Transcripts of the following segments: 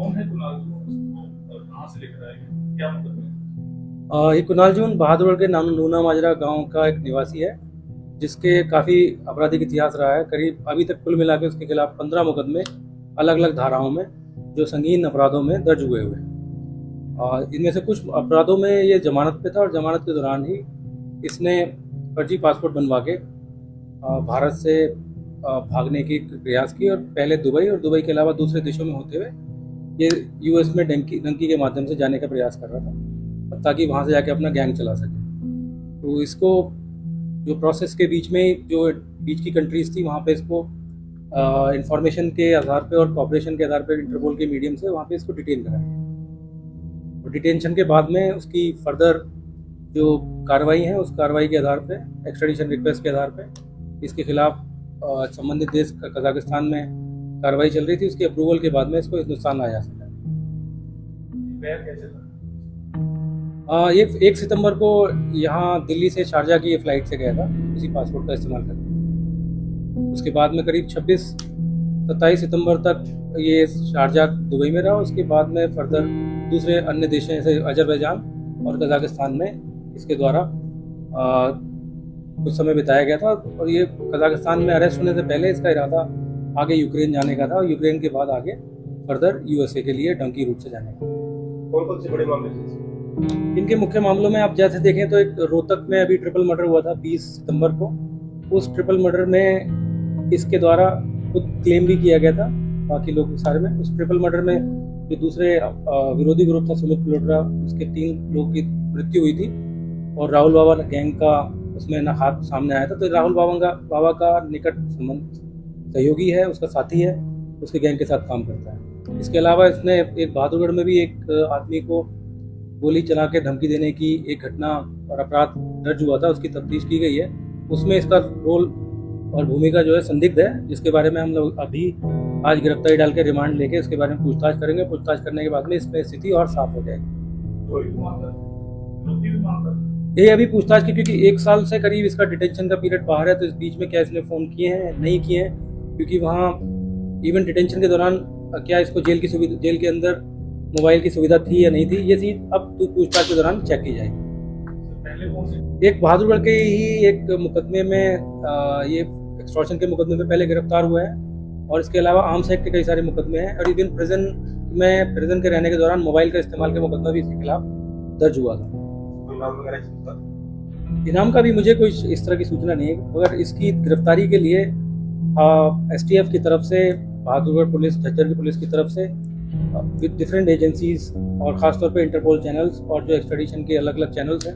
कौन है कुणाल और कहाँ से लेकर आए हैं, क्या मतलब है? ये कुणाल जून बहादुरगढ़ के नूना माजरा गांव का एक निवासी है, जिसके काफ़ी आपराधिक इतिहास रहा है। करीब अभी तक कुल मिला के उसके खिलाफ 15 मुकदमे अलग अलग धाराओं में, जो संगीन अपराधों में दर्ज हुए हुए हैं। और इनमें से कुछ अपराधों में ये जमानत पे था, और जमानत के दौरान ही इसने फर्जी पासपोर्ट बनवा के भारत से भागने की प्रयास की, और पहले दुबई और दुबई के अलावा दूसरे देशों में होते हुए ये यूएस में डंकी के माध्यम से जाने का प्रयास कर रहा था, ताकि वहाँ से जाके अपना गैंग चला सके। तो इसको जो प्रोसेस के बीच में जो बीच की कंट्रीज थी, वहाँ पे इसको इंफॉर्मेशन के आधार पे और कॉपरेशन के आधार पे इंटरपोल के मीडियम से वहाँ पे इसको डिटेन कराया। और डिटेंशन के बाद में उसकी फर्दर जो कार्रवाई है, उस कार्रवाई के आधार पे, एक्स्ट्रेडिशन रिक्वेस्ट के आधार पे इसके खिलाफ संबंधित देश कजाकिस्तान में कार्रवाई चल रही थी। उसकी अप्रूवल के बाद में इसको हिंदुस्तान लाया जा सका। कैसे था? ये 1 सितंबर को यहाँ दिल्ली से शारजा की फ्लाइट से गया था, उसी पासपोर्ट का इस्तेमाल करके। उसके बाद में करीब 27 सितंबर तक ये शारजा दुबई में रहा। उसके बाद में फर्दर दूसरे अन्य देशों जैसे अजरबैजान और कजाकिस्तान में इसके द्वारा कुछ समय बिताया गया था। और ये कजाकिस्तान में अरेस्ट होने से पहले इसका इरादा आगे यूक्रेन जाने का था, और यूक्रेन के बाद आगे फर्दर यूएसए के लिए डंकी रूट से जाने का। कौन कौन से बड़े मामले थे? इनके मुख्य मामलों में आप जैसे देखें तो एक रोहतक में अभी ट्रिपल मर्डर हुआ था 20 सितंबर को। उस ट्रिपल मर्डर में इसके द्वारा खुद क्लेम भी किया गया था, बाकी लोग सारे में। उस ट्रिपल मर्डर में जो दूसरे विरोधी ग्रुप था सुमित पिलोट्रा, उसके 3 लोगों की मृत्यु हुई थी, और राहुल बाबा गैंग का उसमें ना हाथ सामने आया था। तो राहुल बाबा का निकट संबंध सहयोगी है, उसका साथी है, उसके गैंग के साथ काम करता है। इसके अलावा इसने एक बहादुरगढ़ में भी एक आदमी को गोली चला के धमकी देने की एक घटना और अपराध दर्ज हुआ था, उसकी तफ्तीश की गई है। उसमें इसका रोल और भूमिका जो है संदिग्ध है, जिसके बारे में हम लोग अभी आज गिरफ्तारी डाल के रिमांड लेके उसके बारे में पूछताछ करेंगे। पूछताछ करने के बाद में इसमें स्थिति और साफ हो जाएगी। ये अभी पूछताछ की, क्योंकि 1 साल से करीब इसका डिटेंशन का पीरियड बाहर है। तो इस बीच में क्या इसने फ़ोन किए हैं, नहीं किए हैं, क्योंकि वहाँ इवन डिटेंशन के दौरान क्या इसको जेल के अंदर मोबाइल की सुविधा थी या नहीं थी, ये चीज़ अब पूछताछ के दौरान चेक की जाएगी। एक बहादुरगढ़ के ही एक मुकदमे में ये एक्सटॉर्शन के मुकदमे में पहले गिरफ्तार हुआ है, और इसके अलावा आर्म्स एक्ट के कई सारे मुकदमे हैं। और इवन प्रिजन के रहने के दौरान मोबाइल का इस्तेमाल का मुकदमा भी इसके खिलाफ दर्ज हुआ था। इनाम का भी मुझे कोई इस तरह की सूचना नहीं है, मगर इसकी गिरफ्तारी के लिए STF की तरफ से, बहादुरगढ़ पुलिस, झज्जर की पुलिस की तरफ से विद डिफरेंट एजेंसीज, और ख़ासतौर पे इंटरपोल चैनल्स और जो एक्सट्रेडिशन के अलग अलग चैनल्स हैं,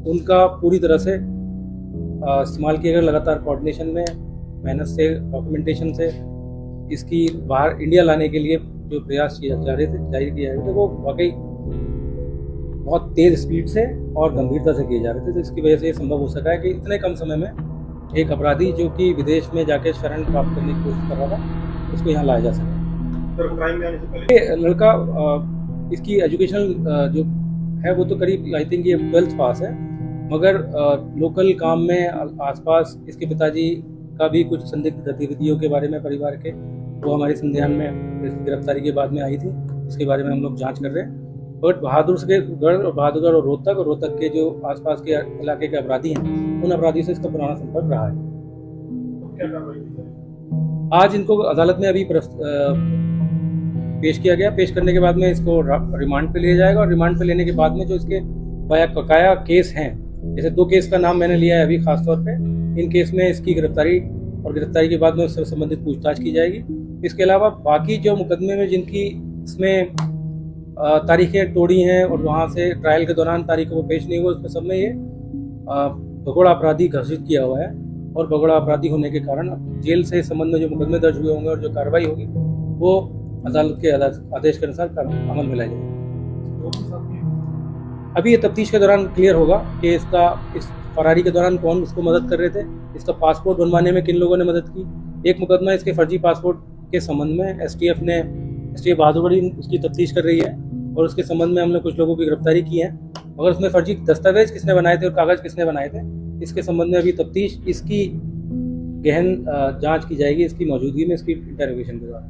उनका पूरी तरह से इस्तेमाल किया गया। लगातार कोऑर्डिनेशन में, मेहनत से, डॉक्यूमेंटेशन से इसकी बाहर इंडिया लाने के लिए जो प्रयास जारी किए जा रहे थे, वो वाकई बहुत तेज़ स्पीड से और गंभीरता से किए जा रहे थे। तो इसकी वजह से ये संभव हो सका है कि इतने कम समय में एक अपराधी जो कि विदेश में जाके शरण प्राप्त करने की कोशिश कर रहा था, उसको यहाँ लाया जा सका। क्राइम में आने से पहले लड़का इसकी एजुकेशनल जो है वो तो करीब आई थिंक ये 12th पास है, मगर लोकल काम में आसपास इसके पिताजी का भी कुछ संदिग्ध गतिविधियों के बारे में परिवार के, वो हमारे संज्ञान में गिरफ्तारी के बाद में आई थी। इसके बारे में हम लोग जांच कर रहे हैं। बट बहादुरगढ़ और रोहतक के जो आसपास के इलाके के अपराधी हैं, उन अपराधियों से इसका पुराना संपर्क रहा है। क्या कार्रवाई की जाएगी? आज इनको अदालत में अभी पेश किया गया। पेश करने के बाद में इसको रिमांड पे लिया जाएगा, और रिमांड पे लेने के बाद में जो इसके बकाया केस हैं, जैसे 2 केस का नाम मैंने लिया है अभी खास तौर पे, इन केस में इसकी गिरफ्तारी और गिरफ्तारी के बाद में उससे संबंधित पूछताछ की जाएगी। इसके अलावा बाकी जो मुकदमे में जिनकी इसमें तारीखें तोड़ी हैं और वहाँ से ट्रायल के दौरान तारीखों को पेश नहीं हुआ, उसमें सब में ये भगोड़ा अपराधी घोषित किया हुआ है। और भगोड़ा अपराधी होने के कारण जेल से संबंध में जो मुकदमे दर्ज हुए होंगे और जो कार्रवाई होगी, वो अदालत के आदेश के अनुसार अमल में लाई जाएगी। अभी ये तफ्तीश के दौरान क्लियर होगा कि इस फरारी के दौरान कौन उसको मदद कर रहे थे, इसका पासपोर्ट बनवाने में किन लोगों ने मदद की। एक मुकदमा इसके फर्जी पासपोर्ट के संबंध में STF बहादुरगढ़ उसकी तफ्तीश कर रही है, और उसके संबंध में हमने कुछ लोगों की गिरफ्तारी की है। मगर उसमें फर्जी दस्तावेज किसने बनाए थे और कागज़ किसने बनाए थे, इसके संबंध में अभी तफ्तीश, इसकी गहन जांच की जाएगी इसकी मौजूदगी में, इसकी इंटरोगेशन के दौरान।